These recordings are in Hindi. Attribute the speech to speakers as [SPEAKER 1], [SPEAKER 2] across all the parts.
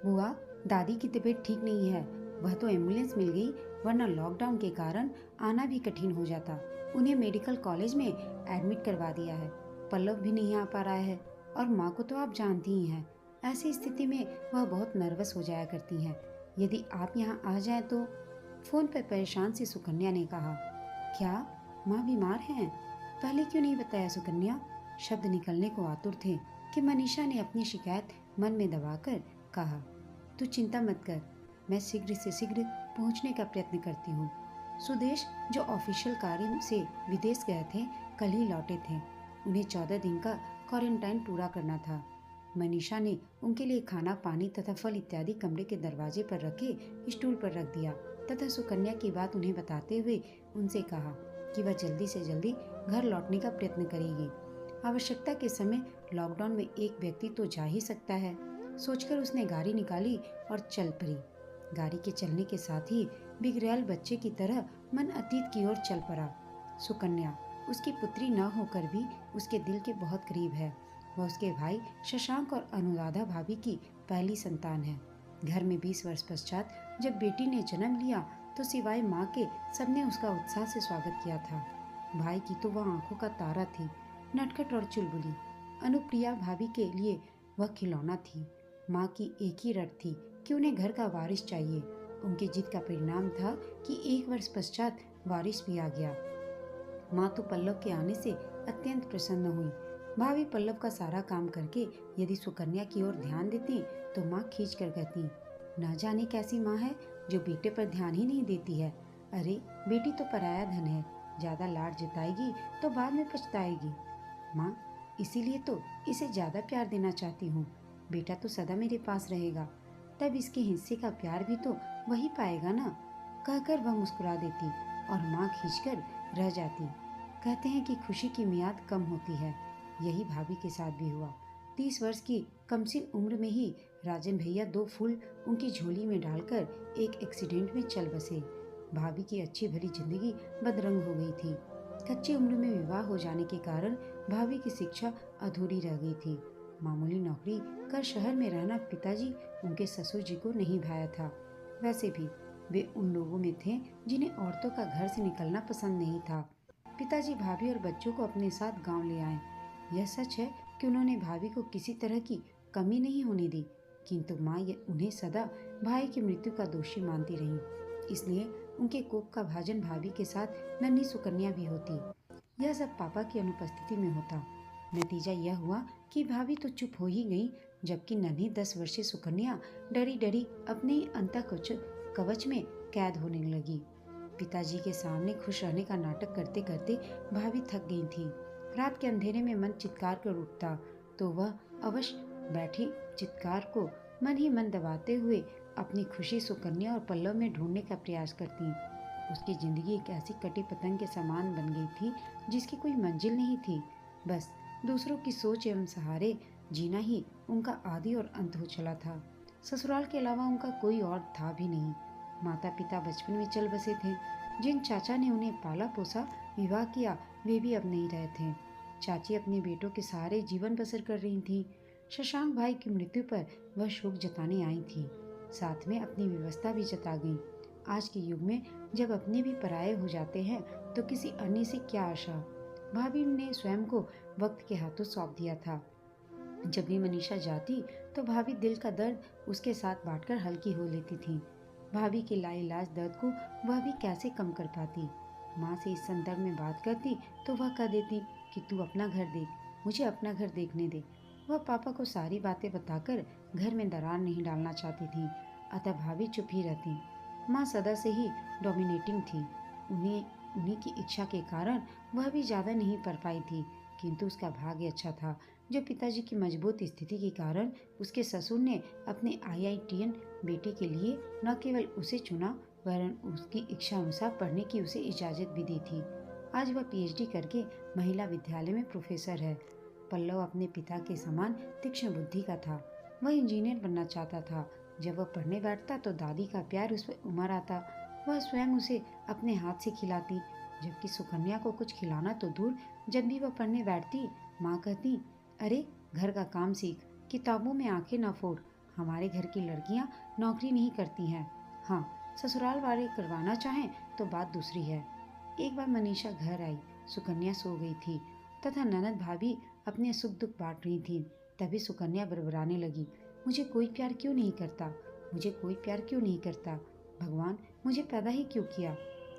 [SPEAKER 1] बुआ, दादी की तबीयत ठीक नहीं है। वह तो एम्बुलेंस मिल गई, वरना लॉकडाउन के कारण आना भी कठिन हो जाता। उन्हें मेडिकल कॉलेज में एडमिट करवा दिया है। पल्लव भी नहीं आ पा रहा है और माँ को तो आप जानती ही हैं। ऐसी स्थिति में वह बहुत नर्वस हो जाया करती हैं। यदि आप यहाँ आ जाएं तो। फोन पर परेशान सी सुकन्या ने कहा। क्या माँ बीमार हैं? पहले क्यों नहीं बताया सुकन्या? शब्द निकलने को आतुर थे कि मनीषा ने अपनी शिकायत मन में दबाकर कहा। तू चिंता मत कर, मैं शीघ्र से शीघ्र पहुंचने का प्रयत्न करती हूँ। सुदेश, जो ऑफिशियल कार्य से विदेश गए थे, कल ही लौटे थे। उन्हें 14 दिन का क्वारंटाइन पूरा करना था। मनीषा ने उनके लिए खाना, पानी तथा फल इत्यादि कमरे के दरवाजे पर रखे स्टूल पर रख दिया तथा सुकन्या की बात उन्हें बताते हुए उनसे कहा कि वह जल्दी से जल्दी घर लौटने का प्रयत्न करेगी। आवश्यकता के समय लॉकडाउन में एक व्यक्ति तो जा ही सकता है। सोचकर उसने गाड़ी निकाली और चल पड़ी। गाड़ी के चलने के साथ ही बिगड़ैल बच्चे की तरह मन अतीत की ओर चल पड़ा। सुकन्या उसकी पुत्री न होकर भी उसके दिल के बहुत करीब है। वह उसके भाई शशांक और अनुराधा भाभी की पहली संतान है। घर में 20 वर्ष पश्चात जब बेटी ने जन्म लिया तो सिवाय माँ के सबने उसका उत्साह से स्वागत किया था। भाई की तो वह आंखों का तारा थी, नटखट और चुलबुली। अनुप्रिया भाभी के लिए वह खिलौना थी। माँ की एक ही रट थी कि उन्हें घर का वारिस चाहिए। उनकी जिद का परिणाम था कि 1 वर्ष पश्चात वारिस भी आ गया। माँ तो पल्लव के आने से अत्यंत प्रसन्न हुई। भाभी पल्लव का सारा काम करके यदि सुकन्या की ओर ध्यान देती तो माँ खींच कर कहती, न जाने कैसी माँ है जो बेटे पर ध्यान ही नहीं देती है। अरे बेटी तो पराया धन है, ज्यादा लाड जताएगी तो बाद में पछताएगी। माँ, इसीलिए तो इसे ज्यादा प्यार देना चाहती हूँ। बेटा तो सदा मेरे पास रहेगा, तब इसके हिस्से का प्यार भी तो वही पाएगा ना। कहकर वह मुस्कुरा देती और माँ खींचकर रह जाती। कहते हैं कि खुशी की मियाद कम होती है। यही भाभी के साथ भी हुआ। 30 वर्ष की कमसिन उम्र में ही राजन भैया 2 फूल उनकी झोली में डालकर एक एक्सीडेंट में चल बसे। भाभी की अच्छी भली जिंदगी बदरंग हो गई थी। कच्ची उम्र में विवाह हो जाने के कारण भाभी की शिक्षा अधूरी रह गई थी। मामूली नौकरी कर शहर में रहना पिताजी उनके ससुर जी को नहीं भाया था। वैसे भी वे उन लोगों में थे जिन्हें औरतों का घर से निकलना पसंद नहीं था। पिताजी भाभी और बच्चों को अपने साथ गांव ले आए। यह सच है कि उन्होंने भाभी को किसी तरह की कमी नहीं होने दी, किंतु माँ उन्हें सदा भाई की मृत्यु का दोषी मानती रही। इसलिए उनके कोप का भाजन भाभी के साथ नन्ही सुकन्या भी होती। यह सब पापा की अनुपस्थिति में होता। नतीजा यह हुआ कि भाभी तो चुप हो ही गई, जबकि नन्ही 10 वर्षीय सुकन्या डरी डरी अपने ही अंतः कवच में कैद होने लगी। पिताजी के सामने खुश रहने का नाटक करते करते भाभी थक गई थी। रात के अंधेरे में मन चित्कार कर उठता तो वह अवश्य बैठी चित्कार को मन ही मन दबाते हुए अपनी खुशी सुकन्या और पल्लव में ढूंढने का प्रयास करती। उसकी जिंदगी एक ऐसी कटी पतंग के समान बन गई थी जिसकी कोई मंजिल नहीं थी। बस दूसरों की सोच एवं सहारे जीना ही उनका आदि और अंत हो चला था। ससुराल के अलावा उनका कोई और था भी नहीं। माता पिता बचपन में चल बसे थे। जिन चाचा ने उन्हें पाला पोसा, विवाह किया, वे भी अब नहीं रहे थे। चाची अपने बेटों के सहारे जीवन बसर कर रही थी। शशांक भाई की मृत्यु पर वह शोक जताने आई थी, साथ में अपनी व्यवस्था भी जता गई। आज के युग में जब अपने भी पराये हो जाते हैं तो किसी अन्य से क्या आशा। भाभी ने स्वयं को वक्त के हाथों सौंप दिया था। जब भी मनीषा जाती तो भाभी दिल का दर्द उसके साथ बांटकर हल्की हो लेती थी। भाभी के लाइलाज दर्द को वह भी कैसे कम कर पाती। माँ से इस संदर्भ में बात करती तो वह कह देती कि तू अपना घर देख, मुझे अपना घर देखने दे। वह पापा को सारी बातें बताकर घर में दरार नहीं डालना चाहती थी, अतः भाभी चुप ही रहती। माँ सदा से ही डोमिनेटिंग थी। उन्हीं की इच्छा के कारण वह भी ज्यादा नहीं पढ़ पाई थी, किंतु उसका भाग्य अच्छा था जो पिताजी की मजबूत स्थिति के कारण उसके ससुर ने अपने IITN बेटे के लिए न केवल उसे चुना वरन उसकी इच्छा अनुसार पढ़ने की उसे इजाजत भी दी थी। आज वह PhD करके महिला विद्यालय में प्रोफेसर है। पल्लव अपने पिता के समान तीक्ष्ण बुद्धि का था। वह इंजीनियर बनना चाहता था। जब वह पढ़ने बैठता तो दादी का प्यार उस पर उमड़ आता। वह स्वयं उसे अपने हाथ से खिलाती, जबकि सुकन्या को कुछ खिलाना तो दूर, जब भी वह पढ़ने बैठती माँ कहती, अरे घर का काम सीख, किताबों में आंखें न फोड़। हमारे घर की लड़कियां नौकरी नहीं करती हैं। हाँ, ससुराल वाले करवाना चाहें तो बात दूसरी है। एक बार मनीषा घर आई। सुकन्या सो गई थी तथा ननद भाभी अपने सुख दुख बांट रही थी। तभी सुकन्या बड़बड़ाने लगी, मुझे कोई प्यार क्यों नहीं करता, मुझे कोई प्यार क्यों नहीं करता, भगवान मुझे पैदा ही क्यों किया।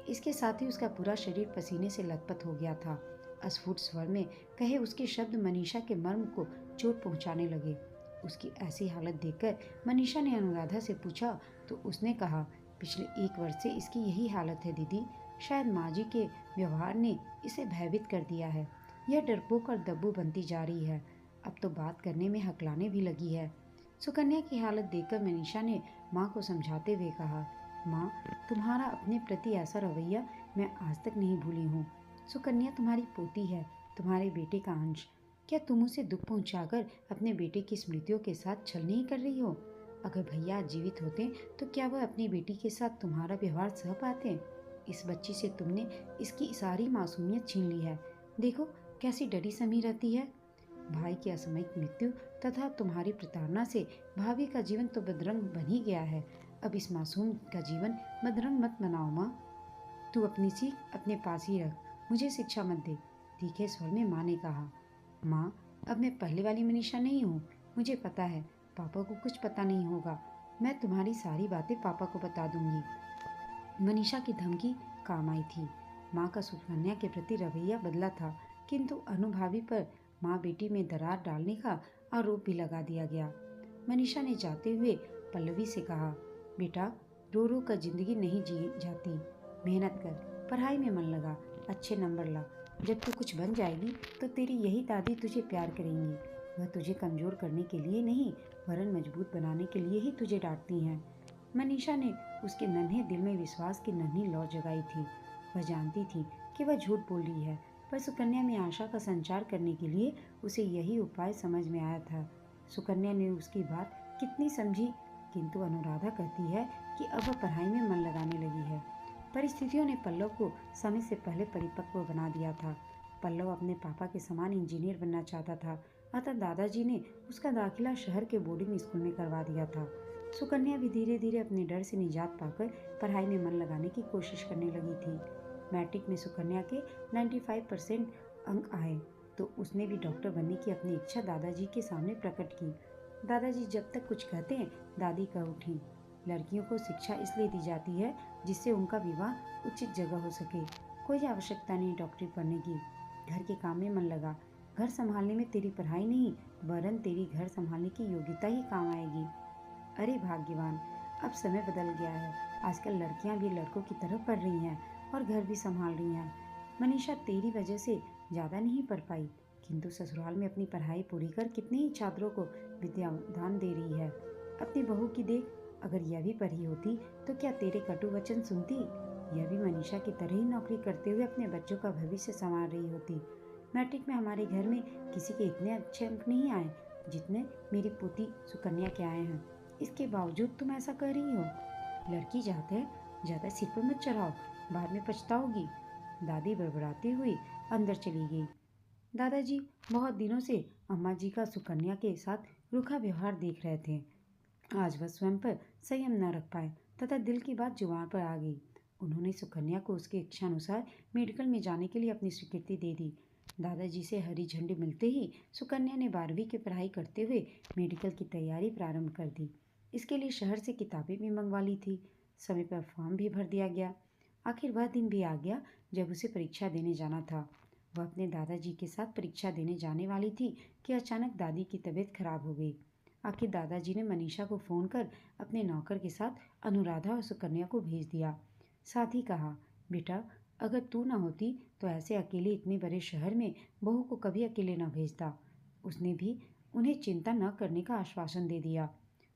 [SPEAKER 1] इसके साथ ही उसका पूरा शरीर पसीने से लथपथ हो गया था। अस्फुट स्वर में कहे उसके शब्द मनीषा के मर्म को चोट पहुंचाने लगे। उसकी ऐसी हालत देखकर मनीषा ने अनुराधा से पूछा तो उसने कहा, पिछले 1 वर्ष से इसकी यही हालत है दीदी। शायद माँ जी के व्यवहार ने इसे भयभीत कर दिया है। यह डरपोक और दब्बू बनती जा रही है। अब तो बात करने में हकलाने भी लगी है। सुकन्या की हालत देखकर मनीषा ने माँ को समझाते हुए कहा, माँ, तुम्हारा अपने प्रति ऐसा रवैया मैं आज तक नहीं भूली हूँ। सुकन्या तुम्हारी पोती है, तुम्हारे बेटे का अंश। क्या तुम उसे दुख पहुंचाकर अपने बेटे की स्मृतियों के साथ छल नहीं कर रही हो? अगर भैया जीवित होते तो क्या वह अपनी बेटी के साथ तुम्हारा व्यवहार सह पाते? इस बच्ची से तुमने इसकी सारी मासूमियत छीन ली है। देखो कैसी डरी समी रहती है। भाई की असामयिक मृत्यु तथा तुम्हारी प्रताड़ना से भाभी का जीवन तो बदरंग बन ही गया है। अब इस मासूम का जीवन बदरंग मत बनाओ माँ। तू अपनी सीख अपने पास ही रख, मुझे शिक्षा मत दे। तीखे स्वर में माँ ने कहा, माँ, अब मैं पहले वाली मनीषा नहीं हूँ। मुझे पता है पापा को कुछ पता नहीं होगा। मैं तुम्हारी सारी बातें पापा को बता दूंगी। मनीषा की धमकी काम आई थी। माँ का सुकन्या के प्रति रवैया बदला था, किंतु अनुभावी पर माँ बेटी में दरार डालने का आरोप भी लगा दिया गया। मनीषा ने जाते हुए पल्लवी से कहा, बेटा, रो रो कर जिंदगी नहीं जी जाती। मेहनत कर, पढ़ाई में मन लगा, अच्छे नंबर ला। जब तू कुछ बन जाएगी तो तेरी यही दादी तुझे प्यार करेंगी। वह तुझे कमजोर करने के लिए नहीं, वरन मजबूत बनाने के लिए ही तुझे डांटती हैं। मनीषा ने उसके नन्हे दिल में विश्वास की नन्ही लौ जगाई थी। वह जानती थी कि वह झूठ बोल रही है, पर सुकन्या में आशा का संचार करने के लिए उसे यही उपाय समझ में आया था। सुकन्या ने उसकी बात कितनी समझी, किंतु अनुराधा कहती है कि अब वह पढ़ाई में मन लगाने लगी है। परिस्थितियों ने पल्लव को समय से पहले परिपक्व बना दिया था। पल्लव अपने पापा के समान इंजीनियर बनना चाहता था, अतः दादाजी ने उसका दाखिला शहर के बोर्डिंग स्कूल में करवा दिया था। सुकन्या भी धीरे धीरे अपने डर से निजात पाकर पढ़ाई में मन लगाने की कोशिश करने लगी थी। मैट्रिक में सुकन्या के 95% अंक आए तो उसने भी डॉक्टर बनने की अपनी इच्छा दादाजी के सामने प्रकट की। दादाजी जब तक कुछ कहते हैं, दादी कह उठी, लड़कियों को शिक्षा इसलिए दी जाती है जिससे उनका विवाह उचित जगह हो सके। कोई आवश्यकता नहीं डॉक्टरी पढ़ने की। घर के काम में मन लगा। घर संभालने में तेरी पढ़ाई नहीं, वरन तेरी घर संभालने की योग्यता ही काम आएगी। अरे भाग्यवान, अब समय बदल गया है। आजकल लड़कियां भी लड़कों की तरह पढ़ रही हैं और घर भी संभाल रही हैं। मनीषा तेरी वजह से ज़्यादा नहीं पढ़ पाई, किंतु ससुराल में अपनी पढ़ाई पूरी कर कितने ही छात्रों को विद्यादान दे रही है। अपनी बहू की देख, अगर यह भी पढ़ी होती तो क्या तेरे कटु वचन सुनती? यह भी मनीषा की तरह ही नौकरी करते हुए अपने बच्चों का भविष्य संवार रही होती। मैट्रिक में हमारे घर में किसी के इतने अच्छे अंक नहीं आए जितने मेरी पोती सुकन्या के आए हैं। इसके बावजूद तुम ऐसा कर रही हो। लड़की जात है, ज़्यादा सिर पर मत चढ़ाओ, बाद में पछताओगी। दादी बड़बड़ाती हुई अंदर चली गई। दादाजी बहुत दिनों से अम्मा जी का सुकन्या के साथ रूखा व्यवहार देख रहे थे। आज वह स्वयं पर संयम न रख पाए तथा दिल की बात जुबान पर आ गई। उन्होंने सुकन्या को उसके इच्छानुसार मेडिकल में जाने के लिए अपनी स्वीकृति दे दी। दादाजी से हरी झंडी मिलते ही सुकन्या ने 12वीं की पढ़ाई करते हुए मेडिकल की तैयारी प्रारंभ कर दी। इसके लिए शहर से किताबें भी मंगवा ली थी। समय पर फॉर्म भी भर दिया गया। आखिर वह दिन भी आ गया जब उसे परीक्षा देने जाना था। वह अपने दादाजी के साथ परीक्षा देने जाने वाली थी कि अचानक दादी की तबीयत खराब हो गई। आखिर दादाजी ने मनीषा को फ़ोन कर अपने नौकर के साथ अनुराधा और सुकन्या को भेज दिया। साथ ही कहा, बेटा, अगर तू ना होती तो ऐसे अकेले इतने बड़े शहर में बहू को कभी अकेले न भेजता। उसने भी उन्हें चिंता न करने का आश्वासन दे दिया।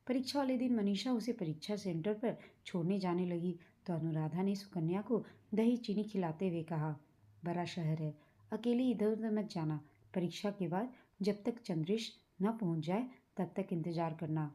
[SPEAKER 1] परीक्षा वाले दिन मनीषा उसे परीक्षा सेंटर पर छोड़ने जाने लगी तो अनुराधा ने सुकन्या को दही चीनी खिलाते हुए कहा, बड़ा शहर है, अकेले इधर उधर मत जाना। परीक्षा के बाद जब तक चंद्रेश न पहुंच जाए तब तक इंतजार करना।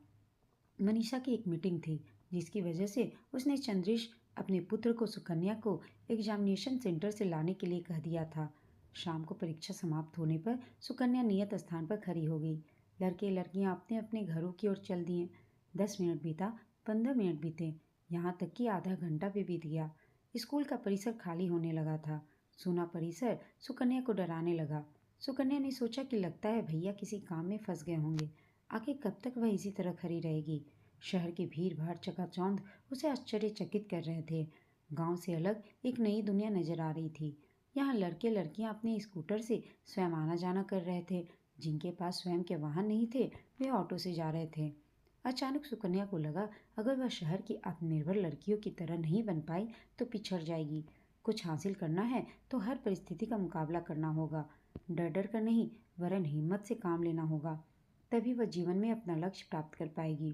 [SPEAKER 1] मनीषा की एक मीटिंग थी जिसकी वजह से उसने चंद्रेश अपने पुत्र को सुकन्या को एग्जामिनेशन सेंटर से लाने के लिए कह दिया था। शाम को परीक्षा समाप्त होने पर सुकन्या नियत स्थान पर खड़ी हो गई। लड़के लड़कियां अपने अपने घरों की ओर चल दिए। 10 मिनट बीता, 15 मिनट बीते, यहाँ तक कि आधा घंटा भी बीत गया। स्कूल का परिसर खाली होने लगा था। सूना परिसर सुकन्या को डराने लगा। सुकन्या ने सोचा कि लगता है भैया किसी काम में फंस गए होंगे। आखिर कब तक वह इसी तरह खड़ी रहेगी। शहर की भीड़ भाड़ चकाचौंध उसे आश्चर्यचकित कर रहे थे। गांव से अलग एक नई दुनिया नजर आ रही थी। यहाँ लड़के लड़कियां अपने स्कूटर से स्वयं आना जाना कर रहे थे। जिनके पास स्वयं के वाहन नहीं थे वे ऑटो से जा रहे थे। अचानक सुकन्या को लगा अगर वह शहर की आत्मनिर्भर लड़कियों की तरह नहीं बन पाई तो पिछड़ जाएगी। कुछ हासिल करना है तो हर परिस्थिति का मुकाबला करना होगा। डर डर कर नहीं वरन हिम्मत से काम लेना होगा। तभी वह जीवन में अपना लक्ष्य प्राप्त कर पाएगी।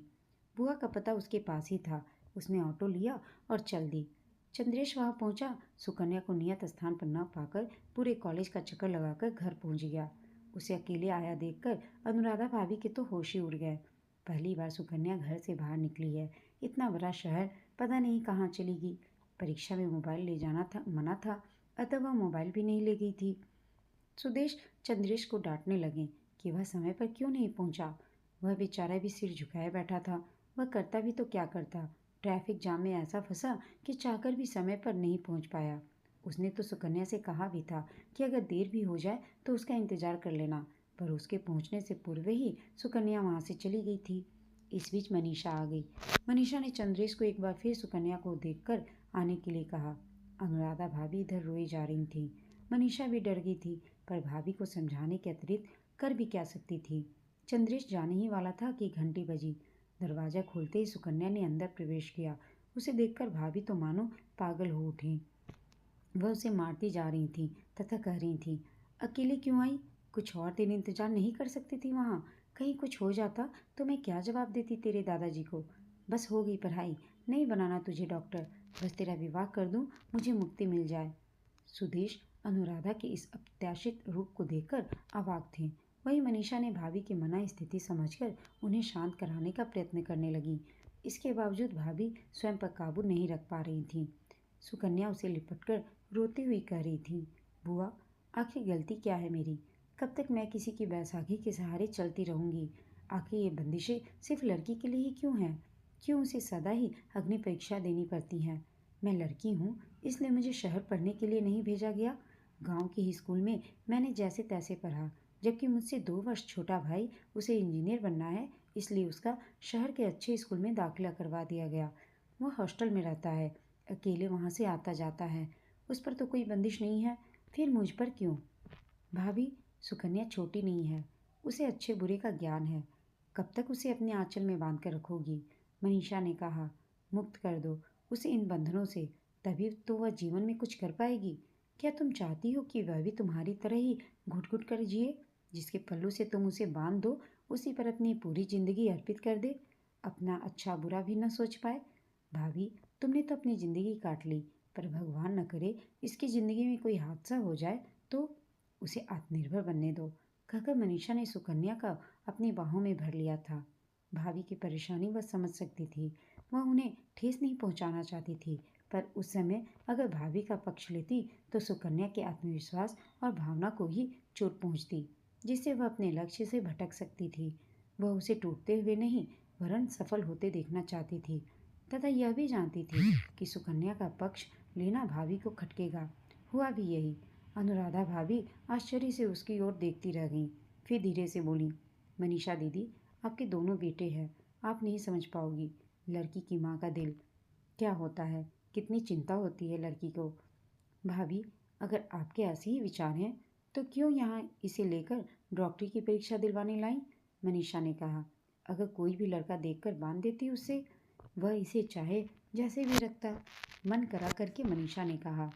[SPEAKER 1] बुआ का पता उसके पास ही था। उसने ऑटो लिया और चल दी। चंद्रेश वहां पहुंचा। सुकन्या को नियत स्थान पर न पाकर पूरे कॉलेज का चक्कर लगाकर घर पहुंच गया। उसे अकेले आया देखकर अनुराधा भाभी के तो होश ही उड़ गए। पहली बार सुकन्या घर से बाहर निकली है। इतना बड़ा शहर, पता नहीं कहाँ चलेगी। परीक्षा में मोबाइल ले जाना था मना था, अतः वह मोबाइल भी नहीं ले गई थी। सुदेश चंद्रेश को डांटने लगे कि वह समय पर क्यों नहीं पहुंचा। वह बेचारा भी सिर झुकाए बैठा था। वह करता भी तो क्या करता। ट्रैफिक जाम में ऐसा फंसा कि चाहकर भी समय पर नहीं पहुंच पाया। उसने तो सुकन्या से कहा भी था कि अगर देर भी हो जाए तो उसका इंतजार कर लेना, पर उसके पहुंचने से पूर्व ही सुकन्या वहां से चली गई थी। इस बीच मनीषा आ गई। मनीषा ने चंद्रेश को एक बार फिर सुकन्या को देखकर आने के लिए कहा। अनुराधा भाभी इधर रोई जा रही थी। मनीषा भी डर गई थी, पर भाभी को समझाने के अतिरिक्त कर भी क्या सकती थी। चंद्रेश जाने ही वाला था कि घंटी बजी। दरवाजा खोलते ही सुकन्या ने अंदर प्रवेश किया। उसे देखकर भाभी तो मानो पागल हो उठी। वह उसे मारती जा रही थी तथा कह रही थी, अकेले क्यों आई? कुछ और दिन इंतजार नहीं कर सकती थी वहाँ? कहीं कुछ हो जाता तो मैं क्या जवाब देती तेरे दादाजी को? बस हो गई पढ़ाई, नहीं बनाना तुझे डॉक्टर। बस तेरा विवाह कर दूँ, मुझे मुक्ति मिल जाए। सुदेश अनुराधा के इस अप्रत्याशित रूप को देखकर अवाक थे। वहीं मनीषा ने भाभी की मना स्थिति समझकर उन्हें शांत कराने का प्रयत्न करने लगी। इसके बावजूद भाभी स्वयं पर काबू नहीं रख पा रही थी। सुकन्या उसे लिपटकर रोती हुई कह रही थी, बुआ आखिर गलती क्या है मेरी? कब तक मैं किसी की बैसाखी के सहारे चलती रहूंगी? आखिर ये बंदिशें सिर्फ लड़की के लिए ही क्यों हैं? क्यों उसे सदा ही अग्नि परीक्षा देनी पड़ती हैं? मैं लड़की हूँ, इसलिए मुझे शहर पढ़ने के लिए नहीं भेजा गया। गांव के ही स्कूल में मैंने जैसे तैसे पढ़ा, जबकि मुझसे 2 वर्ष छोटा भाई, उसे इंजीनियर बनना है, इसलिए उसका शहर के अच्छे स्कूल में दाखिला करवा दिया गया। वह हॉस्टल में रहता है, अकेले वहाँ से आता जाता है। उस पर तो कोई बंदिश नहीं है, फिर मुझ पर क्यों? भाभी, सुकन्या छोटी नहीं है, उसे अच्छे बुरे का ज्ञान है। कब तक उसे अपने आंचल में बांध कर रखोगी? मनीषा ने कहा, मुक्त कर दो उसे इन बंधनों से, तभी तो वह जीवन में कुछ कर पाएगी। क्या तुम चाहती हो कि वह भी तुम्हारी तरह ही घुट घुट कर जिए? जिसके पल्लू से तुम उसे बांध दो, उसी पर अपनी पूरी जिंदगी अर्पित कर दे, अपना अच्छा बुरा भी न सोच पाए। भाभी, तुमने तो अपनी जिंदगी काट ली, पर भगवान न करे इसकी जिंदगी में कोई हादसा हो जाए तो? उसे आत्मनिर्भर बनने दो, कहकर मनीषा ने सुकन्या का अपनी बाहों में भर लिया था। भाभी की परेशानी वह समझ सकती थी। वह उन्हें ठेस नहीं पहुंचाना चाहती थी, पर उस समय अगर भाभी का पक्ष लेती तो सुकन्या के आत्मविश्वास और भावना को ही चोट पहुंचती, जिससे वह अपने लक्ष्य से भटक सकती थी। वह उसे टूटते हुए नहीं वरन सफल होते देखना चाहती थी, तथा यह भी जानती थी कि सुकन्या का पक्ष लेना भाभी को खटकेगा। हुआ भी यही। अनुराधा भाभी आश्चर्य से उसकी ओर देखती रह गई, फिर धीरे से बोली, मनीषा दीदी, आपके दोनों बेटे हैं, आप नहीं समझ पाओगी। लड़की की माँ का दिल क्या होता है, कितनी चिंता होती है लड़की को। भाभी, अगर आपके ऐसे ही विचार हैं तो क्यों यहाँ इसे लेकर डॉक्टरी की परीक्षा दिलवाने लाई? मनीषा ने कहा, अगर कोई भी लड़का देखकर बांध देती उससे, वह इसे चाहे जैसे भी रखता। मन करा करके मनीषा ने कहा।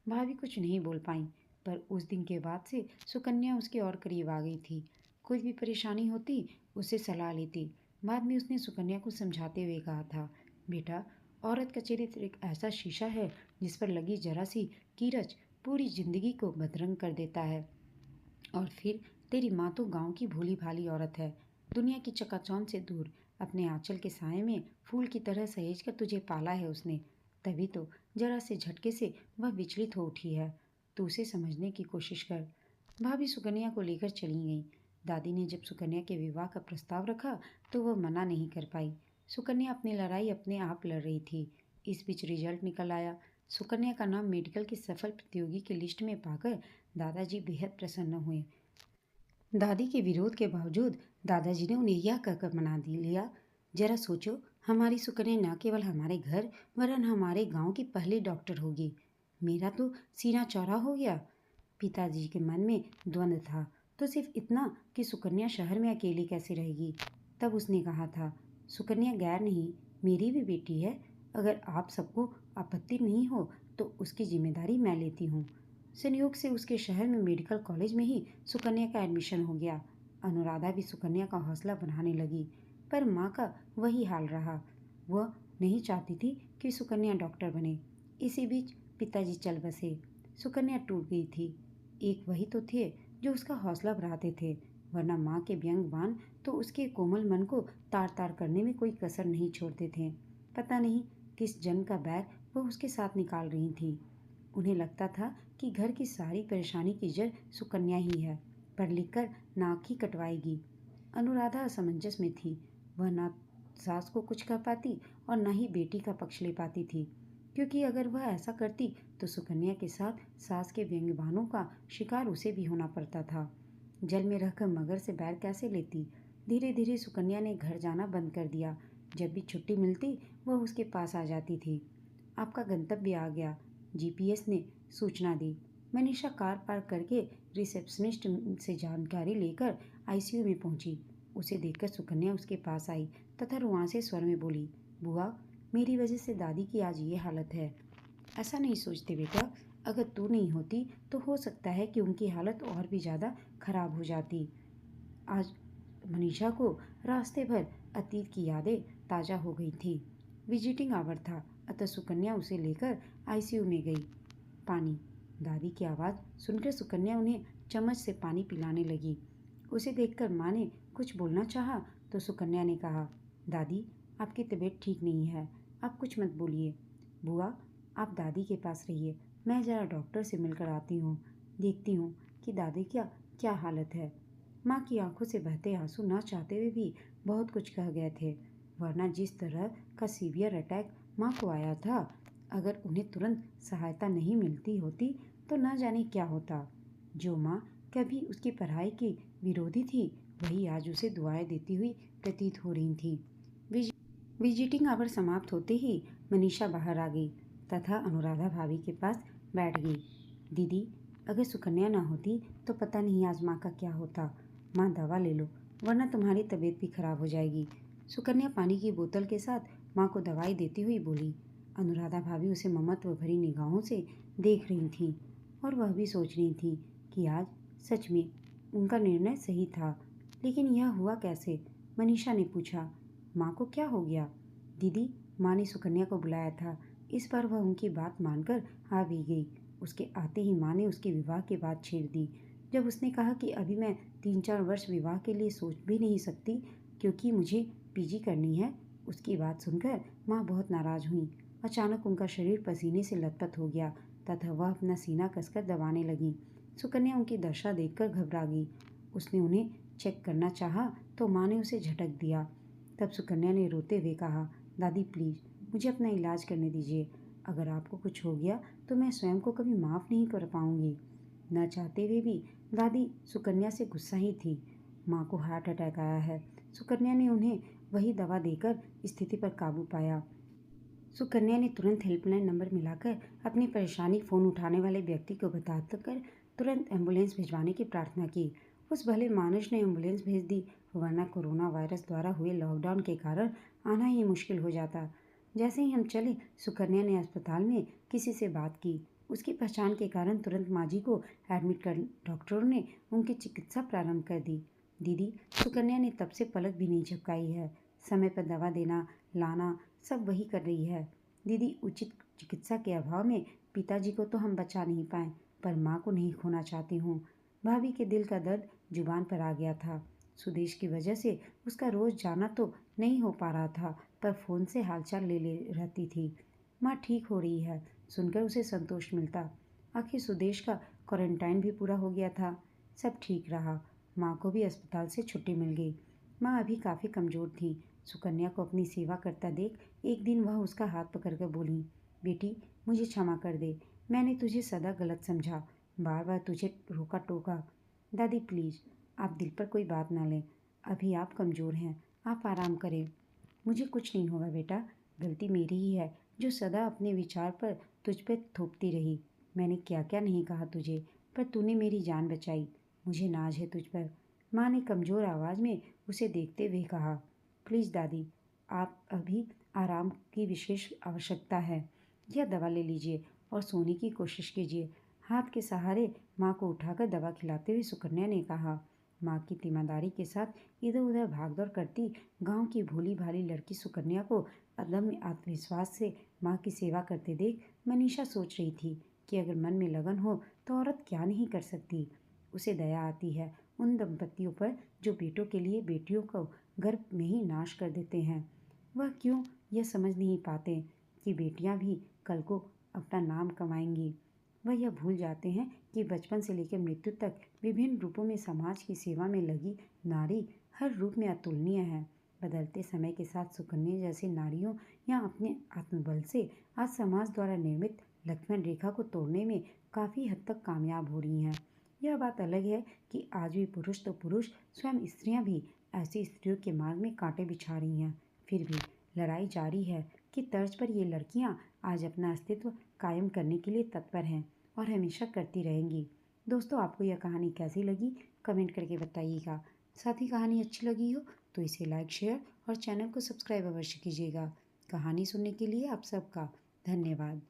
[SPEAKER 1] भाभी कुछ नहीं बोल पाई, पर उस दिन के बाद से सुकन्या उसके और करीब आ गई थी। कोई भी परेशानी होती उससे सलाह लेती। बाद में उसने सुकन्या को समझाते हुए कहा था, बेटा, औरत का चरित्र एक ऐसा शीशा है जिस पर लगी जरा सी कीरच पूरी जिंदगी को बदरंग कर देता है। और फिर तेरी माँ तो गांव की भोली भाली औरत है, दुनिया की चकाचौंध से दूर अपने आंचल के साए में फूल की तरह सहेज कर तुझे पाला है उसने। तभी तो जरा से झटके से वह विचलित हो उठी है। तू उसे समझने की कोशिश कर। भाभी सुकन्या को लेकर चली गई। दादी ने जब सुकन्या के विवाह का प्रस्ताव रखा तो वह मना नहीं कर पाई। सुकन्या अपनी लड़ाई अपने आप लड़ रही थी। इस बीच रिजल्ट निकल आया। सुकन्या का नाम मेडिकल की सफल प्रतियोगी की लिस्ट में पाकर दादाजी बेहद प्रसन्न हुए। दादी के विरोध के बावजूद दादाजी ने उन्हें यह कहकर मना लिया, जरा सोचो, हमारी सुकन्या न केवल हमारे घर वरन हमारे गांव की पहली डॉक्टर होगी। मेरा तो सीना चौड़ा हो गया। पिताजी के मन में द्वंद्व था, तो सिर्फ इतना कि सुकन्या शहर में अकेली कैसे रहेगी। तब उसने कहा था, सुकन्या गैर नहीं, मेरी भी बेटी है। अगर आप सबको आपत्ति नहीं हो तो उसकी जिम्मेदारी मैं लेती हूँ। संयोग से उसके शहर में मेडिकल कॉलेज में ही सुकन्या का एडमिशन हो गया। अनुराधा भी सुकन्या का हौसला बढ़ाने लगी, पर माँ का वही हाल रहा। वह नहीं चाहती थी कि सुकन्या डॉक्टर बने। इसी बीच पिताजी चल बसे। सुकन्या टूट गई थी। एक वही तो थे जो उसका हौसला बढ़ाते थे, वरना माँ के व्यंग बाण तो उसके कोमल मन को तार तार करने में कोई कसर नहीं छोड़ते थे। पता नहीं किस जन्म का बैर वह उसके साथ निकाल रही थी। उन्हें लगता था कि घर की सारी परेशानी की जड़ सुकन्या ही है, पढ़ लिख कर नाक ही कटवाएगी। अनुराधा असमंजस में थी। वह ना सास को कुछ कह पाती और न ही बेटी का पक्ष ले पाती थी, क्योंकि अगर वह ऐसा करती तो सुकन्या के साथ सास के व्यंग्यबाणों का शिकार उसे भी होना पड़ता था। जल में रहकर मगर से बैर कैसे लेती। धीरे धीरे सुकन्या ने घर जाना बंद कर दिया। जब भी छुट्टी मिलती वह उसके पास आ जाती थी। आपका गंतव्य आ गया, जीपीएस ने सूचना दी। मनीषा कार पार्क करके रिसेप्शनिस्ट से जानकारी लेकर आईसीयू में पहुंची। उसे देखकर सुकन्या उसके पास आई तथा रुआंसे स्वर में बोली, बुआ, मेरी वजह से दादी की आज ये हालत है। ऐसा नहीं सोचते बेटा, अगर तू नहीं होती तो हो सकता है कि उनकी हालत और भी ज़्यादा खराब हो जाती। आज मनीषा को रास्ते भर अतीत की यादें ताज़ा हो गई थी। विजिटिंग आवर था, अतः सुकन्या उसे लेकर आईसीयू में गई। पानी। दादी की आवाज़ सुनकर सुकन्या उन्हें चम्मच से पानी पिलाने लगी। उसे देखकर माँ ने कुछ बोलना चाहा तो सुकन्या ने कहा, दादी, आपकी तबीयत ठीक नहीं है, आप कुछ मत बोलिए। बुआ, आप दादी के पास रहिए, मैं ज़रा डॉक्टर से मिलकर आती हूँ, देखती हूँ कि दादी क्या क्या हालत है। माँ की आंखों से बहते आंसू न चाहते हुए भी बहुत कुछ कह गए थे, वरना जिस तरह का सीवियर अटैक माँ को आया था, अगर उन्हें तुरंत सहायता नहीं मिलती होती तो न जाने क्या होता। जो माँ कभी उसकी पढ़ाई की विरोधी थी, वही आज उसे दुआएं देती हुई प्रतीत हो रही थी। विजिटिंग आवर समाप्त होते ही मनीषा बाहर आ गई तथा अनुराधा भाभी के पास बैठ गई। दीदी, अगर सुकन्या ना होती तो पता नहीं आज माँ का क्या होता। माँ, दवा ले लो, वरना तुम्हारी तबीयत भी खराब हो जाएगी। सुकन्या पानी की बोतल के साथ माँ को दवाई देती हुई बोली। अनुराधा भाभी उसे ममत्व भरी निगाहों से देख रही थी और वह भी सोच रही थी कि आज सच में उनका निर्णय सही था। लेकिन यह हुआ कैसे? मनीषा ने पूछा, माँ को क्या हो गया? दीदी, माँ ने सुकन्या को बुलाया था। इस बार वह उनकी बात मानकर आ भी गई। उसके आते ही माँ ने उसके विवाह की बात छेड़ दी। जब उसने कहा कि अभी मैं 3-4 वर्ष विवाह के लिए सोच भी नहीं सकती क्योंकि मुझे पीजी करनी है, उसकी बात सुनकर माँ बहुत नाराज हुई। अचानक उनका शरीर पसीने से लथपथ हो गया तथा वह अपना सीना कसकर दबाने लगी। सुकन्या उनकी दशा देखकर घबरा गई। उसने उन्हें चेक करना चाहा तो माँ ने उसे झटक दिया। तब सुकन्या ने रोते हुए कहा, दादी प्लीज़, मुझे अपना इलाज करने दीजिए। अगर आपको कुछ हो गया तो मैं स्वयं को कभी माफ़ नहीं कर पाऊंगी। न चाहते हुए भी दादी सुकन्या से गुस्सा ही थी। माँ को हार्ट अटैक आया है। सुकन्या ने उन्हें वही दवा देकर स्थिति पर काबू पाया। सुकन्या ने तुरंत हेल्पलाइन नंबर मिलाकर अपनी परेशानी फ़ोन उठाने वाले व्यक्ति को बताकर तुरंत एम्बुलेंस भिजवाने की प्रार्थना की। उस भले मानुष ने एम्बुलेंस भेज दी, वरना कोरोना वायरस द्वारा हुए लॉकडाउन के कारण आना ही मुश्किल हो जाता। जैसे ही हम चले, सुकन्या ने अस्पताल में किसी से बात की। उसकी पहचान के कारण तुरंत माँ जी को एडमिट कर डॉक्टरों ने उनकी चिकित्सा प्रारंभ कर दी। दीदी, सुकन्या ने तब से पलक भी नहीं झपकाई है। समय पर दवा देना लाना सब वही कर रही है। दीदी, उचित चिकित्सा के अभाव में पिताजी को तो हम बचा नहीं पाए, पर माँ को नहीं खोना चाहती हूँ। भाभी के दिल का दर्द जुबान पर आ गया था। सुदेश की वजह से उसका रोज जाना तो नहीं हो पा रहा था, पर फ़ोन से हालचाल ले रहती थी। माँ ठीक हो रही है सुनकर उसे संतोष मिलता। आखिर सुदेश का क्वारंटाइन भी पूरा हो गया था। सब ठीक रहा। माँ को भी अस्पताल से छुट्टी मिल गई। माँ अभी काफ़ी कमज़ोर थी। सुकन्या को अपनी सेवा करता देख एक दिन वह उसका हाथ पकड़कर बोली, बेटी मुझे क्षमा कर दे, मैंने तुझे सदा गलत समझा, बार बार तुझे रोका टोका। दादी प्लीज़ आप दिल पर कोई बात ना लें, अभी आप कमज़ोर हैं, आप आराम करें। मुझे कुछ नहीं होगा बेटा, गलती मेरी ही है जो सदा अपने विचार पर तुझ पर थोपती रही। मैंने क्या क्या नहीं कहा तुझे, पर तूने मेरी जान बचाई, मुझे नाज है तुझ पर। माँ ने कमज़ोर आवाज़ में उसे देखते हुए कहा, प्लीज़ दादी आप अभी आराम की विशेष आवश्यकता है, यह दवा ले लीजिए और सोने की कोशिश कीजिए। हाथ के सहारे माँ को उठाकर दवा खिलाते हुए सुकन्या ने कहा। माँ की तीमारदारी के साथ इधर उधर भागदौड़ करती गांव की भोली भाली लड़की सुकन्या को अदम्य आत्मविश्वास से माँ की सेवा करते देख मनीषा सोच रही थी कि अगर मन में लगन हो तो औरत क्या नहीं कर सकती। उसे दया आती है उन दंपतियों पर जो बेटों के लिए बेटियों को गर्भ में ही नाश कर देते हैं। वह क्यों यह समझ नहीं पाते कि बेटियां भी कल को अपना नाम कमाएंगी। वह यह भूल जाते हैं कि बचपन से लेकर मृत्यु तक विभिन्न रूपों में समाज की सेवा में लगी नारी हर रूप में अतुलनीय है। बदलते समय के साथ सुकन्या जैसी नारियों या अपने आत्मबल से आज समाज द्वारा निर्मित लक्ष्मण रेखा को तोड़ने में काफ़ी हद तक कामयाब हो रही हैं। यह बात अलग है कि आज भी पुरुष तो पुरुष स्वयं स्त्रियां भी ऐसी स्त्रियों के मार्ग में कांटे बिछा रही हैं। फिर भी लड़ाई जारी है कि तर्ज पर ये लड़कियां आज अपना अस्तित्व कायम करने के लिए तत्पर हैं और हमेशा करती रहेंगी। दोस्तों आपको यह कहानी कैसी लगी कमेंट करके बताइएगा। साथ ही कहानी अच्छी लगी हो तो इसे लाइक शेयर और चैनल को सब्सक्राइब अवश्य कीजिएगा। कहानी सुनने के लिए आप सबका धन्यवाद।